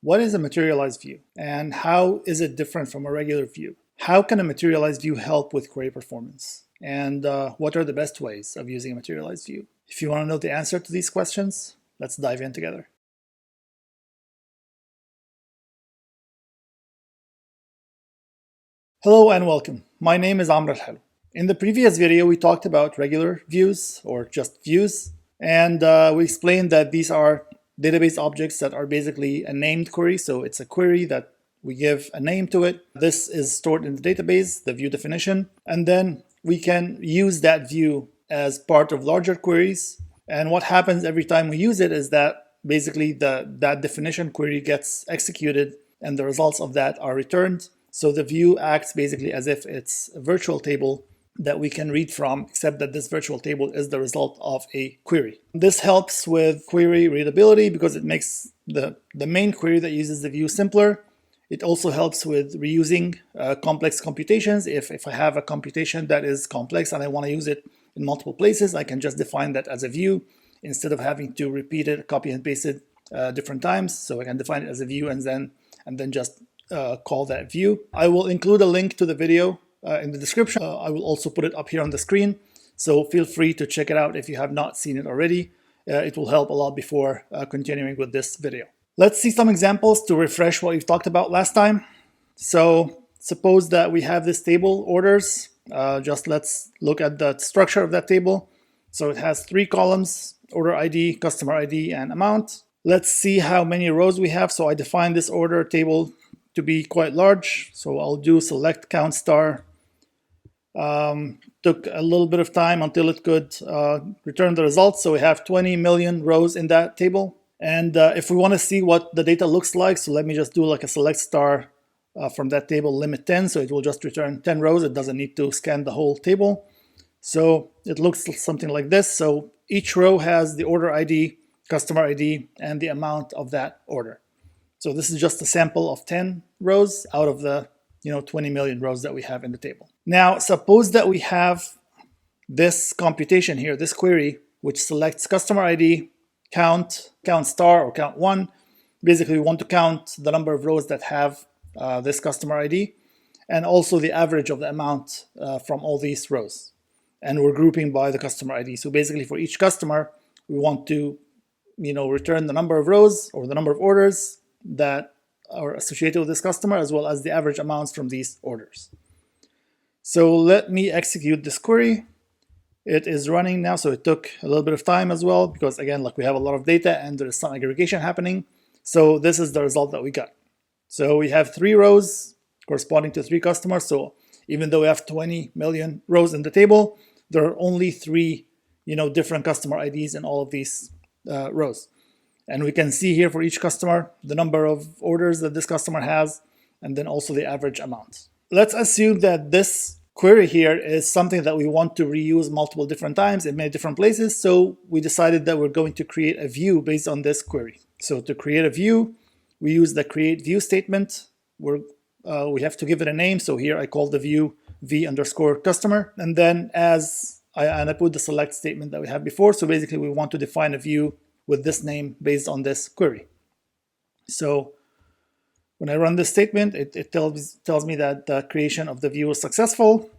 What is a materialized view and how is it different from a regular view? How can a materialized view help with query performance? And what are the best ways of using a materialized view? If you want to know the answer to these questions, let's dive in together. Hello and welcome. My name is Elhelw. In the previous video, we talked about regular views or just views, and we explained that these are database objects that are basically a named query. So it's a query that we give a name to it. This is stored in the database, the view definition, and then we can use that view as part of larger queries. And what happens every time we use it is that basically that definition query gets executed and the results of that are returned. So the view acts basically as if it's a virtual table that we can read from, except that this virtual table is the result of a query. This helps with query readability because it makes the main query that uses the view simpler. It also helps with reusing complex computations. If I have a computation that is complex and I want to use it in multiple places, I can just define that as a view instead of having to repeat it, copy and paste it different times. So I can define it as a view and then just call that view. I will include a link to the video in the description. I will also put it up here on the screen. So feel free to check it out if you have not seen it already. It will help a lot before continuing with this video. Let's see some examples to refresh what we've talked about last time. So suppose that we have this table orders. Just let's look at the structure of that table. So it has 3 columns: order ID, customer ID, and amount. Let's see how many rows we have. So I define this order table to be quite large. So I'll do select count star. Took a little bit of time until it could return the results. So we have 20 million rows in that table. And if we want to see what the data looks like, so let me just do like a select star from that table, limit 10. So it will just return 10 rows. It doesn't need to scan the whole table. So it looks something like this. So each row has the order ID, customer ID, and the amount of that order. So this is just a sample of 10 rows out of the 20 million rows that we have in the table. Now, suppose that we have this computation here, this query, which selects customer ID, count star or count 1. Basically, we want to count the number of rows that have this customer ID and also the average of the amount from all these rows. And we're grouping by the customer ID. So basically, for each customer, we want to return the number of rows or the number of orders that are associated with this customer, as well as the average amounts from these orders. So let me execute this query. It is running now, so it took a little bit of time as well, because again, like we have a lot of data and there is some aggregation happening. So this is the result that we got. So we have 3 rows corresponding to 3 customers. So even though we have 20 million rows in the table, there are only 3 different customer IDs in all of these rows. And we can see here for each customer the number of orders that this customer has, and then also the average amount. Let's assume that this query here is something that we want to reuse multiple different times in many different places. So we decided that we're going to create a view based on this query. So to create a view, we use the create view statement. We have to give it a name. So here I call the view v_customer. And then I put the select statement that we had before. So basically we want to define a view with this name based on this query. So when I run this statement, it tells me that the creation of the view is successful.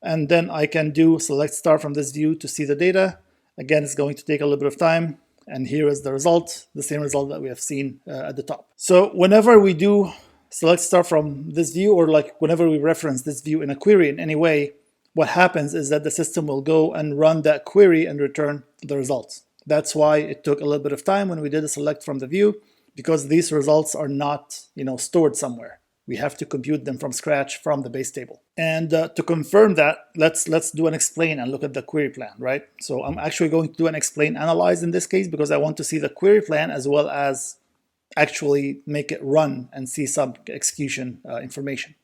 And then I can do select star from this view to see the data. Again, it's going to take a little bit of time. And here is the result, the same result that we have seen at the top. So whenever we do select star from this view, or like whenever we reference this view in a query in any way, what happens is that the system will go and run that query and return the results. That's why it took a little bit of time when we did a select from the view, because these results are not stored somewhere. We have to compute them from scratch from the base table. And to confirm that, let's do an explain and look at the query plan, right? So I'm actually going to do an explain analyze in this case because I want to see the query plan as well as actually make it run and see some execution information.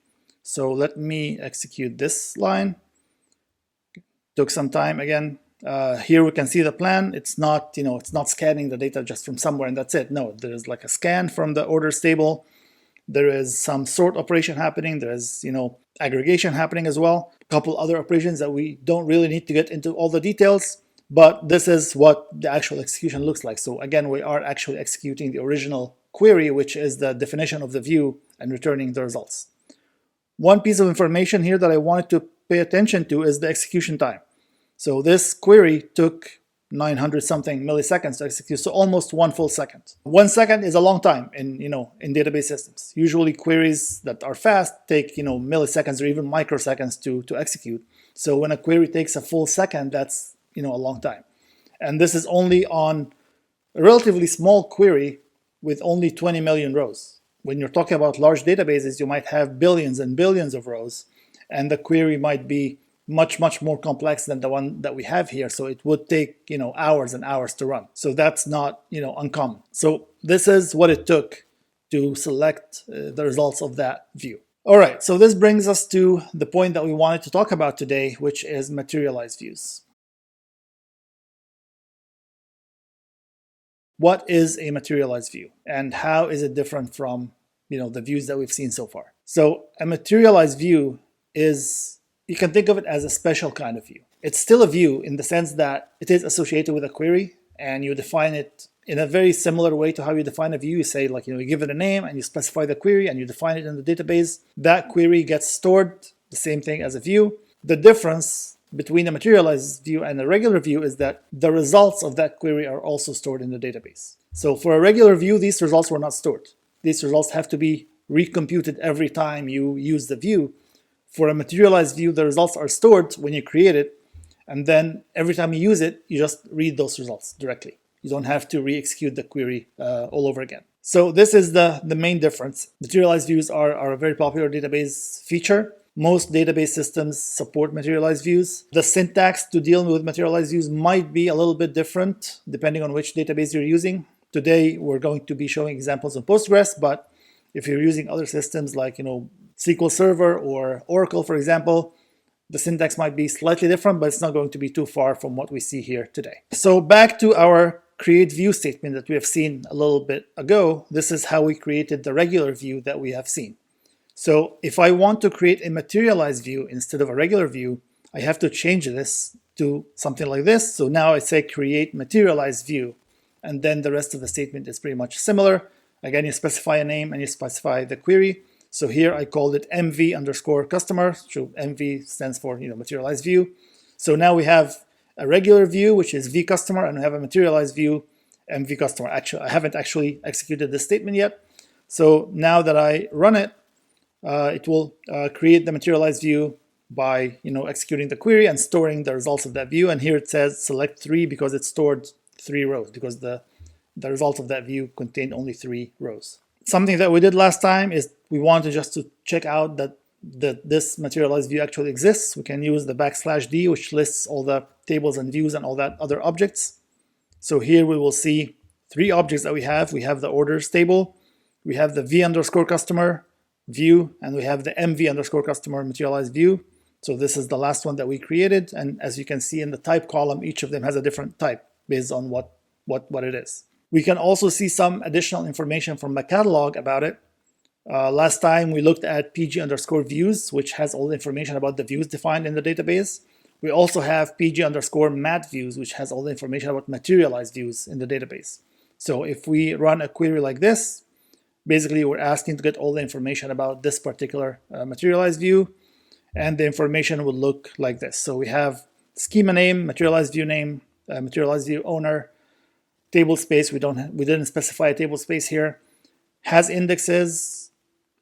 So let me execute this line. Took some time again. Here we can see the plan. It's not, it's not scanning the data just from somewhere and that's it. No, there's like a scan from the orders table. There is some sort operation happening. There is, aggregation happening as well. A couple other operations that we don't really need to get into all the details, but this is what the actual execution looks like. So again, we are actually executing the original query, which is the definition of the view, and returning the results. One piece of information here that I wanted to pay attention to is the execution time. So this query took 900 something milliseconds to execute, so almost 1 full second. 1 second is a long time in database systems. Usually queries that are fast take milliseconds or even microseconds to execute. So when a query takes a full second, that's a long time. And this is only on a relatively small query with only 20 million rows. When you're talking about large databases, you might have billions and billions of rows, and the query might be much more complex than the one that we have here. So it would take hours and hours to run. So that's not uncommon. So this is what it took to select the results of that view. All right, so this brings us to the point that we wanted to talk about today, which is materialized views. What is a materialized view, and how is it different from the views that we've seen so far? So a materialized view is, you can think of it as a special kind of view. It's still a view in the sense that it is associated with a query, and you define it in a very similar way to how you define a view. You say, you give it a name and you specify the query and you define it in the database. That query gets stored, the same thing as a view. The difference between a materialized view and a regular view is that the results of that query are also stored in the database. So for a regular view, these results were not stored. These results have to be recomputed every time you use the view. For a materialized view, the results are stored when you create it, and then every time you use it, you just read those results directly. You don't have to re-execute the query all over again. So this is the main difference. Materialized views are a very popular database feature. Most database systems support materialized views. The syntax to deal with materialized views might be a little bit different depending on which database you're using. Today, we're going to be showing examples of Postgres, but if you're using other systems like SQL Server or Oracle, for example, the syntax might be slightly different, but it's not going to be too far from what we see here today. So back to our create view statement that we have seen a little bit ago. This is how we created the regular view that we have seen. So if I want to create a materialized view instead of a regular view, I have to change this to something like this. So now I say create materialized view, and then the rest of the statement is pretty much similar. Again, you specify a name and you specify the query. So here I called it MV_customer. So MV stands for materialized view. So now we have a regular view, which is vCustomer, and we have a materialized view, MV_customer. Actually, I haven't actually executed this statement yet. So now that I run it, it will create the materialized view by executing the query and storing the results of that view. And here it says select 3 because it stored 3 rows, because the results of that view contained only 3 rows. Something that we did last time is we wanted just to check out that this materialized view actually exists. We can use the \d, which lists all the tables and views and all that other objects. So here we will see 3 objects that we have. We have the orders table, we have the v_customer view, and we have the mv_customer materialized view. So this is the last one that we created, and as you can see in the type column, each of them has a different type based on what it is. We can also see some additional information from the catalog about it. Last time we looked at pg_views, which has all the information about the views defined in the database. We also have pg_mat views, which has all the information about materialized views in the database. So if we run a query like this, basically we're asking to get all the information about this particular materialized view, and the information will look like this. So we have schema name, materialized view name, materialized view owner, table space. We didn't specify a table space here. Has indexes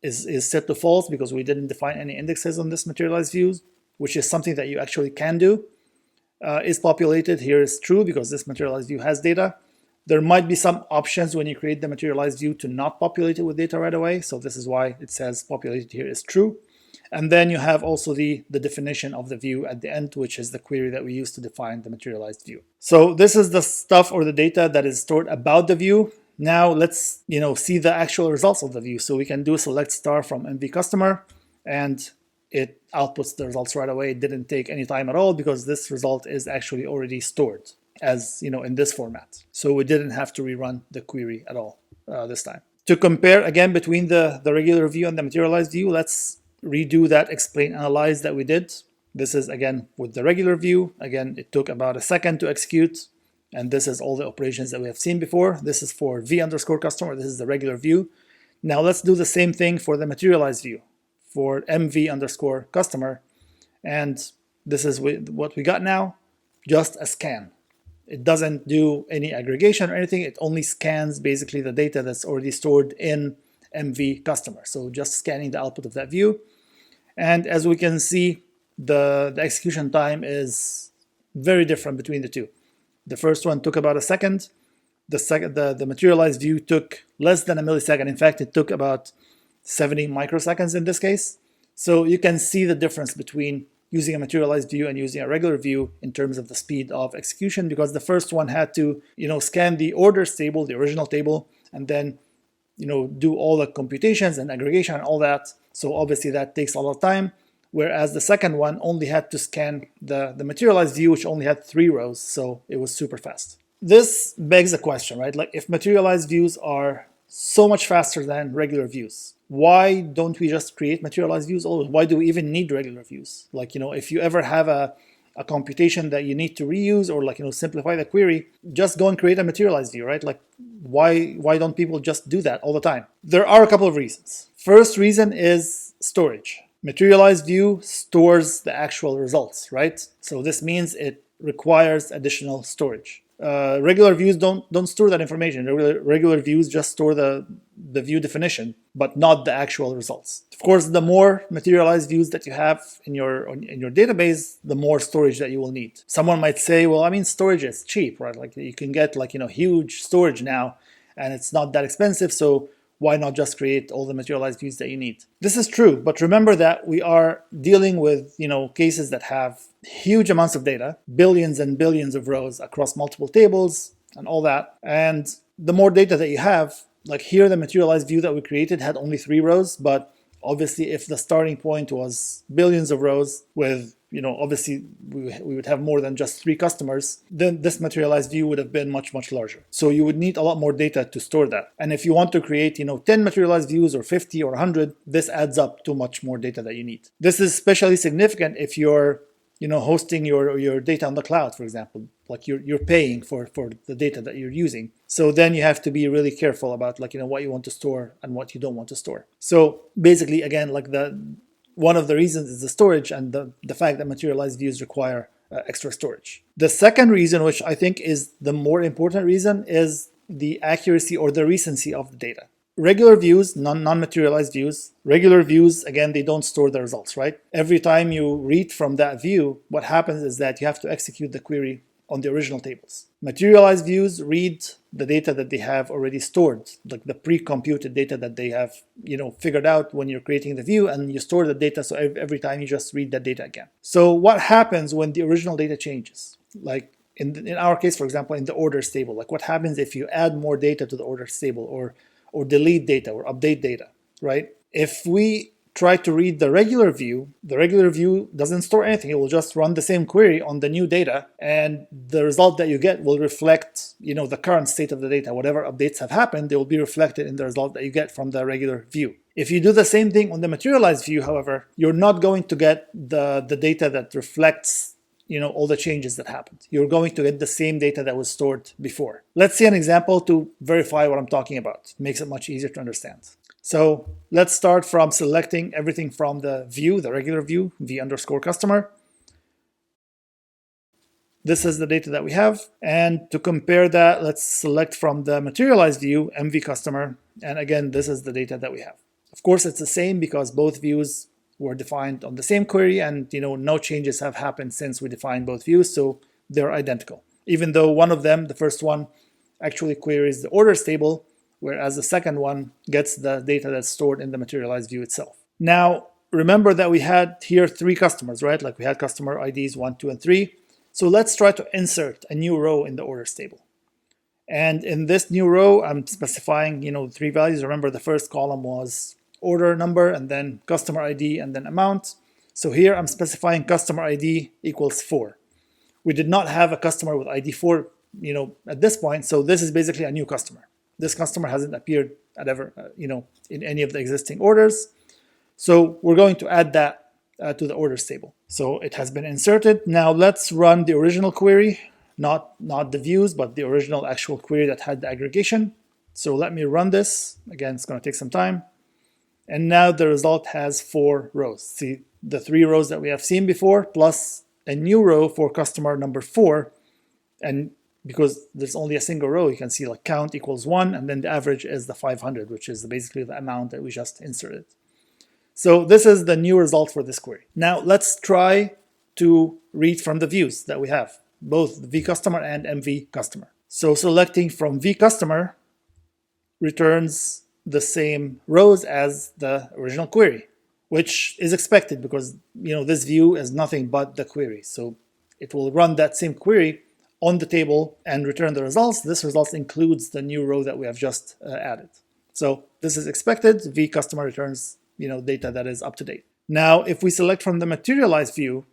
is set to false because we didn't define any indexes on this materialized views, which is something that you actually can do. Is populated here is true because this materialized view has data. There might be some options when you create the materialized view to not populate it with data right away. So this is why it says populated here is true. And then you have also the definition of the view at the end, which is the query that we use to define the materialized view. So this is the stuff or the data that is stored about the view. Now let's see the actual results of the view. So we can do select star from mv_customer, and it outputs the results right away. It didn't take any time at all because this result is actually already stored as in this format. So we didn't have to rerun the query at all this time. To compare again between the regular view and the materialized view, let's redo that explain analyze that we did. This is again with the regular view. Again, it took about a second to execute, And this is all the operations that we have seen before. This is for v underscore customer. This is the regular view. Now let's do the same thing for the materialized view for mv underscore customer. And this is what we got now, just a scan. It doesn't do any aggregation or anything. It only scans basically the data that's already stored in mv customer. So just scanning the output of that view. And as we can see, the execution time is very different between the two. The first one took about a second. The materialized view took less than a millisecond. In fact, it took about 70 microseconds in this case. So you can see the difference between using a materialized view and using a regular view in terms of the speed of execution, because the first one had to, scan the orders table, the original table, and then, do all the computations and aggregation and all that. So obviously that takes a lot of time. Whereas the second one only had to scan the materialized view, which only had 3 rows. So it was super fast. This begs a question, right? Like, if materialized views are so much faster than regular views, why don't we just create materialized views always? Why do we even need regular views? Like, if you ever have a computation that you need to reuse or simplify the query, just go and create a materialized view, right? Like, why don't people just do that all the time? There are a couple of reasons. First reason is storage. Materialized view stores the actual results, right? So this means it requires additional storage. Regular views don't store that information. Regular views just store the view definition, but not the actual results. Of course, the more materialized views that you have in your database, the more storage that you will need. Someone might say, well, storage is cheap, right? Like, you can get huge storage now, and it's not that expensive. So why not just create all the materialized views that you need? This is true, but remember that we are dealing with cases that have huge amounts of data, billions and billions of rows across multiple tables and all that. And the more data that you have, like here, the materialized view that we created had only 3 rows, but obviously if the starting point was billions of rows with, obviously we would have more than just 3 customers, then this materialized view would have been much, much larger. So you would need a lot more data to store that. And if you want to create, 10 materialized views or 50 or 100, this adds up to much more data that you need. This is especially significant if you're hosting your data on the cloud, for example, like you're paying for the data that you're using. So then you have to be really careful about what you want to store and what you don't want to store. So basically, again, one of the reasons is the storage and the fact that materialized views require extra storage. The second reason, which I think is the more important reason, is the accuracy or the recency of the data. Regular views, non-materialized views, regular views, again, they don't store the results, right? Every time you read from that view, what happens is that you have to execute the query on the original tables. Materialized views read the data that they have already stored, like the pre-computed data that they have, figured out when you're creating the view, and you store the data, so every time you just read that data again. So what happens when the original data changes? Like in our case, for example, in the orders table, like what happens if you add more data to the orders table or delete data or update data, right? If we try to read the regular view doesn't store anything. It will just run the same query on the new data, and the result that you get will reflect, the current state of the data. Whatever updates have happened, they will be reflected in the result that you get from the regular view. If you do the same thing on the materialized view, however, you're not going to get the data that reflects all the changes that happened. You're going to get the same data that was stored before. Let's see an example to verify what I'm talking about. It makes it much easier to understand. So let's start from selecting everything from the view, the regular view, v underscore customer. This is the data that we have. And to compare that, let's select from the materialized view, mv customer. And again, this is the data that we have. Of course, it's the same because both views were defined on the same query, and no changes have happened since we defined both views, so they're identical. Even though one of them, the first one, actually queries the orders table, whereas the second one gets the data that's stored in the materialized view itself. Now, remember that we had here 3 customers, right? Like we had customer IDs 1, 2, and 3. So let's try to insert a new row in the orders table. And in this new row, I'm specifying 3 values. Remember, the first column was order number, and then customer ID, and then amount. So here I'm specifying customer ID equals 4. We did not have a customer with ID 4, at this point. So this is basically a new customer. This customer hasn't appeared at ever, in any of the existing orders. So we're going to add that to the orders table. So it has been inserted. Now let's run the original query. not the views, but the original actual query that had the aggregation. So let me run this. Again, it's going to take some time. And now the result has 4 rows. See the 3 rows that we have seen before, plus a new row for customer number 4. And because there's only a single row, you can see like count equals 1, and then the average is the 500, which is basically the amount that we just inserted. So this is the new result for this query. Now let's try to read from the views that we have, both vCustomer and MVCustomer. So selecting from vCustomer returns the same rows as the original query, which is expected because this view is nothing but the query. So it will run that same query on the table and return the results. This result includes the new row that we have just added. So this is expected. vCustomer returns data that is up to date. Now, if we select from the materialized view,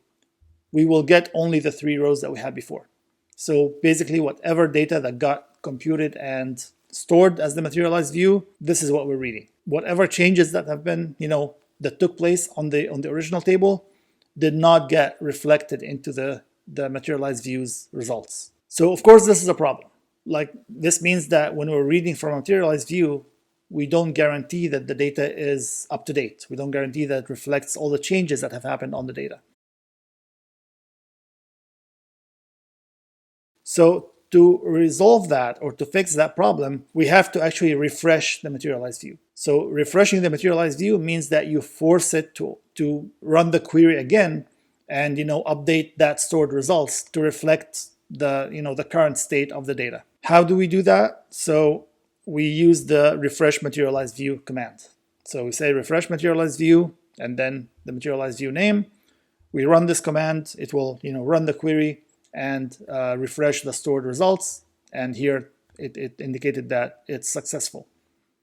we will get only the 3 rows that we had before. So basically, whatever data that got computed and stored as the materialized view, this is what we're reading. Whatever changes that have been, that took place on the original table did not get reflected into the materialized view's results. So of course, this is a problem. Like, this means that when we're reading from a materialized view, we don't guarantee that the data is up to date. We don't guarantee that it reflects all the changes that have happened on the data. So to resolve that or to fix that problem, we have to actually refresh the materialized view. So refreshing the materialized view means that you force it to run the query again and update that stored results to reflect the current state of the data. How do we do that? So we use the refresh materialized view command. So we say refresh materialized view and then the materialized view name. We run this command. It will run the query and refresh the stored results. And here it indicated that it's successful.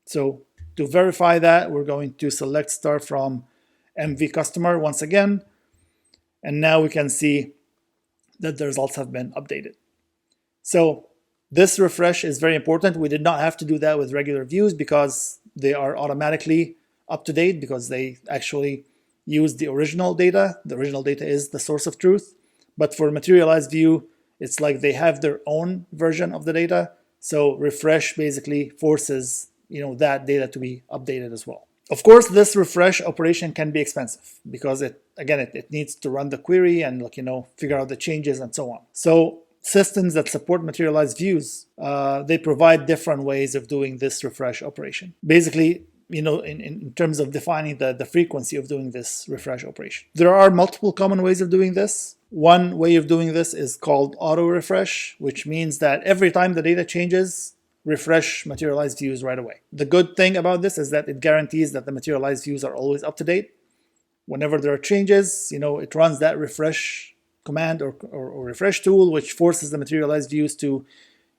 So to verify that, we're going to select star from MVCustomer once again. And now we can see that the results have been updated. So this refresh is very important. We did not have to do that with regular views because they are automatically up to date because they actually use the original data. The original data is the source of truth. But for materialized view, it's like they have their own version of the data. So refresh basically forces that data to be updated as well. Of course, this refresh operation can be expensive because it needs to run the query and figure out the changes and so on. So systems that support materialized views, they provide different ways of doing this refresh operation. Basically, in terms of defining the frequency of doing this refresh operation. There are multiple common ways of doing this. One way of doing this is called auto refresh, which means that every time the data changes, refresh materialized views right away. The good thing about this is that it guarantees that the materialized views are always up to date. Whenever there are changes, it runs that refresh command or refresh tool, which forces the materialized views to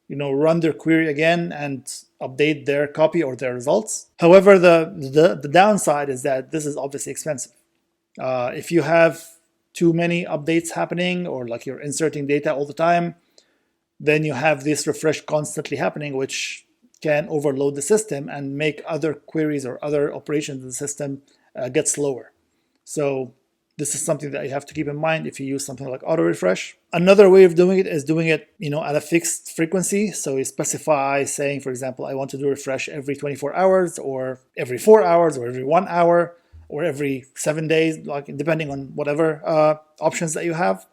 run their query again and update their copy or their results. However, the downside is that this is obviously expensive. If you have too many updates happening or you're inserting data all the time, then you have this refresh constantly happening, which can overload the system and make other queries or other operations in the system get slower. So this is something that you have to keep in mind if you use something like auto refresh. Another way of doing it is doing it at a fixed frequency. So you specify saying, for example, I want to do refresh every 24 hours or every 4 hours or every 1 hour or every 7 days, depending on whatever options that you have.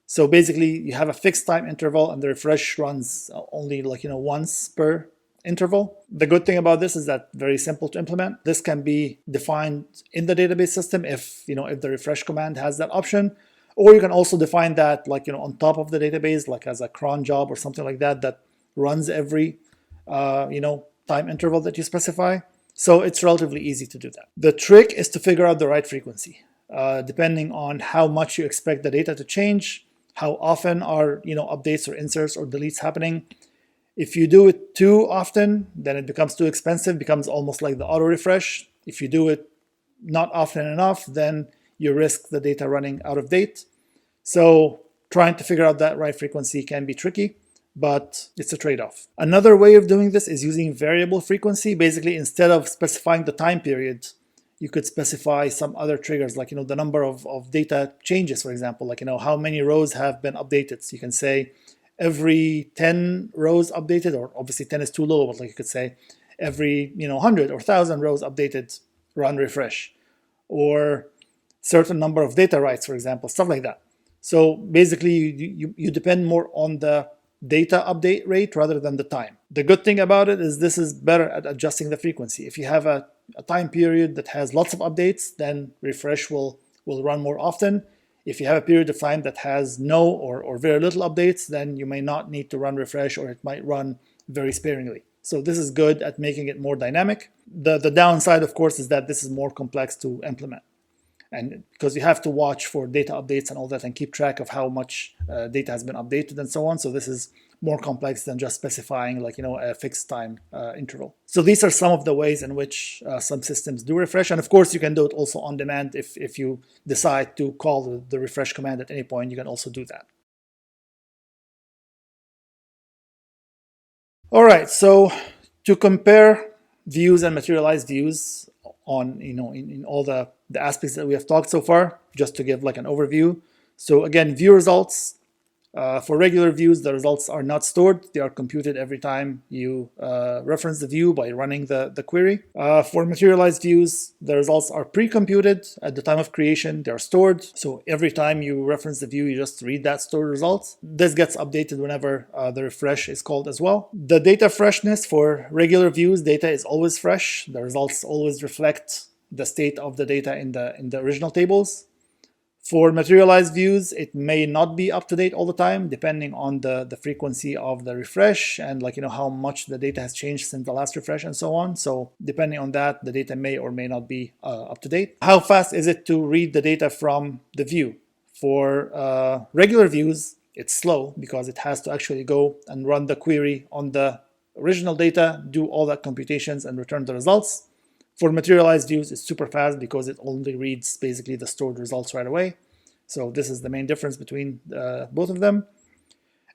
So basically, you have a fixed time interval, and the refresh runs only once per interval. The good thing about this is that very simple to implement. This can be defined in the database system if the refresh command has that option, or you can also define that on top of the database, as a cron job or something like that runs every time interval that you specify. So it's relatively easy to do that. The trick is to figure out the right frequency, depending on how much you expect the data to change. How often are updates or inserts or deletes happening? If you do it too often, then it becomes too expensive, becomes almost like the auto refresh. If you do it not often enough, then you risk the data running out of date. So trying to figure out that right frequency can be tricky, but it's a trade-off. Another way of doing this is using variable frequency. Basically, instead of specifying the time period, you could specify some other triggers, the number of data changes, for example, how many rows have been updated. So you can say every 10 rows updated, or obviously 10 is too low, but like you could say every 100 or 1,000 rows updated, run refresh, or certain number of data writes, for example, stuff like that. So basically, you depend more on the data update rate rather than the time. The good thing about it is this is better at adjusting the frequency. If you have a time period that has lots of updates, then refresh will run more often. If you have a period of time that has no or very little updates, then you may not need to run refresh, or it might run very sparingly. So this is good at making it more dynamic. The downside, of course, is that this is more complex to implement. And because you have to watch for data updates and all that and keep track of how much data has been updated and so on. So this is more complex than just specifying a fixed time interval. So these are some of the ways in which some systems do refresh. And of course, you can do it also on demand. If you decide to call the refresh command at any point, you can also do that. All right, so to compare views and materialized views on in all the aspects that we have talked so far, just to give like an overview. So again, view results. For regular views, the results are not stored. They are computed every time you reference the view by running the query. For materialized views, the results are pre-computed at the time of creation. They are stored. So every time you reference the view, you just read that stored result. This gets updated whenever the refresh is called as well. The data freshness for regular views, data is always fresh. The results always reflect the state of the data in the original tables. For materialized views, it may not be up to date all the time, depending on the frequency of the refresh and how much the data has changed since the last refresh and so on. So depending on that, the data may or may not be up to date. How fast is it to read the data from the view? For regular views, it's slow because it has to actually go and run the query on the original data, do all that computations and return the results. For materialized views, it's super fast because it only reads basically the stored results right away. So this is the main difference between both of them.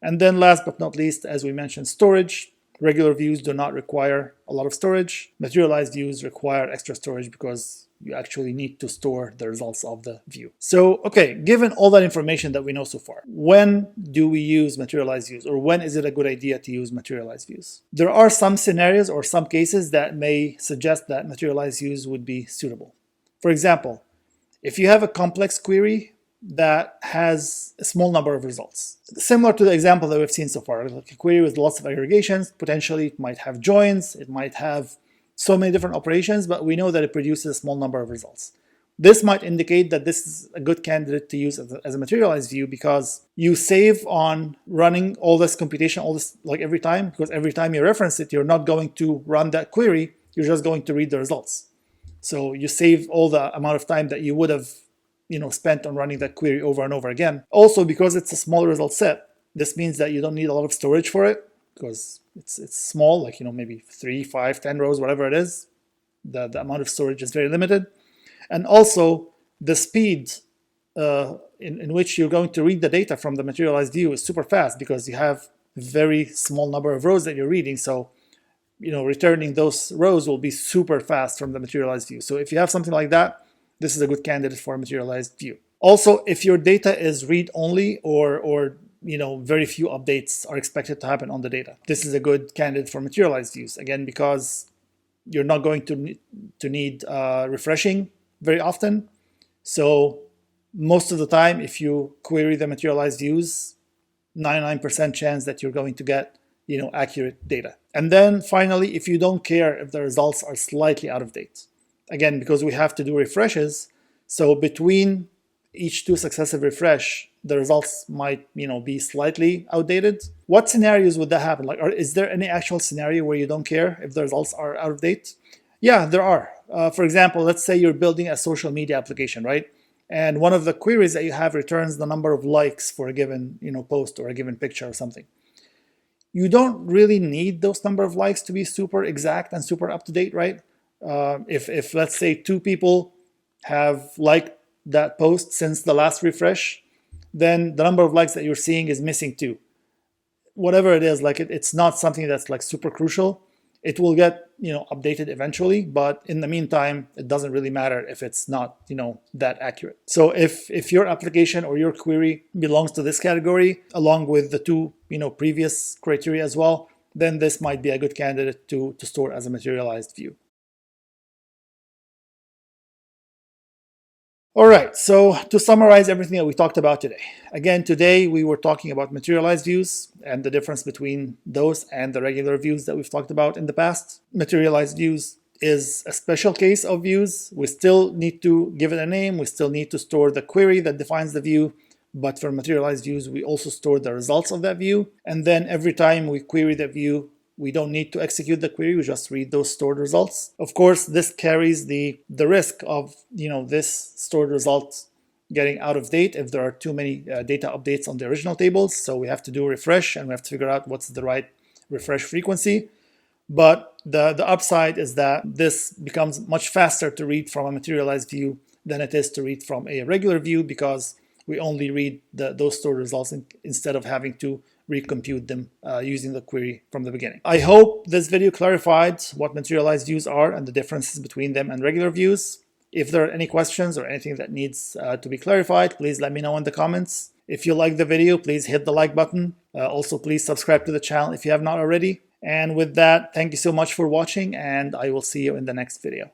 And then last but not least, as we mentioned, storage. Regular views do not require a lot of storage. Materialized views require extra storage because you actually need to store the results of the view. So, okay, given all that information that we know so far, when do we use materialized views, or when is it a good idea to use materialized views? There are some scenarios or some cases that may suggest that materialized views would be suitable. For example, if you have a complex query that has a small number of results, similar to the example that we've seen so far, like a query with lots of aggregations, potentially it might have joins, it might have so many different operations, but we know that it produces a small number of results. This might indicate that this is a good candidate to use as a materialized view because you save on running all this computation, all this like every time, because every time you reference it, you're not going to run that query, you're just going to read the results. So you save all the amount of time that you would have spent on running that query over and over again. Also, because it's a small result set, this means that you don't need a lot of storage for it because it's small, like maybe 3, 5, 10 rows, whatever it is. The amount of storage is very limited. And also the speed in which you're going to read the data from the materialized view is super fast because you have a very small number of rows that you're reading. So returning those rows will be super fast from the materialized view. So if you have something like that, this is a good candidate for a materialized view. Also, if your data is read-only or very few updates are expected to happen on the data, this is a good candidate for materialized views. Again, because you're not going to need refreshing very often. So most of the time, if you query the materialized views, 99% chance that you're going to get accurate data. And then finally, if you don't care if the results are slightly out of date, again, because we have to do refreshes, so between each 2 successive refresh, the results might be slightly outdated. What scenarios would that happen? Is there any actual scenario where you don't care if the results are out of date? Yeah, there are. For example, let's say you're building a social media application, right? And one of the queries that you have returns the number of likes for a given post or a given picture or something. You don't really need those number of likes to be super exact and super up to date, right? If let's say 2 people have liked that post since the last refresh, then the number of likes that you're seeing is missing 2. Whatever it is, it's not something that's super crucial. It will get, updated eventually, but in the meantime, it doesn't really matter if it's not, that accurate. So if your application or your query belongs to this category, along with the two, previous criteria as well, then this might be a good candidate to store as a materialized view. All right, so to summarize everything that we talked about today. Again, today we were talking about materialized views and the difference between those and the regular views that we've talked about in the past. Materialized views is a special case of views. We still need to give it a name. We still need to store the query that defines the view. But for materialized views, we also store the results of that view. And then every time we query the view, we don't need to execute the query, we just read those stored results. Of course, this carries the risk of this stored result getting out of date if there are too many data updates on the original tables. So we have to do a refresh and we have to figure out what's the right refresh frequency. But the upside is that this becomes much faster to read from a materialized view than it is to read from a regular view, because we only read those stored results instead of having to recompute them using the query from the beginning. I hope this video clarified what materialized views are and the differences between them and regular views. If there are any questions or anything that needs to be clarified, please let me know in the comments. If you like the video, please hit the like button. Also, please subscribe to the channel if you have not already. And with that, thank you so much for watching, and I will see you in the next video.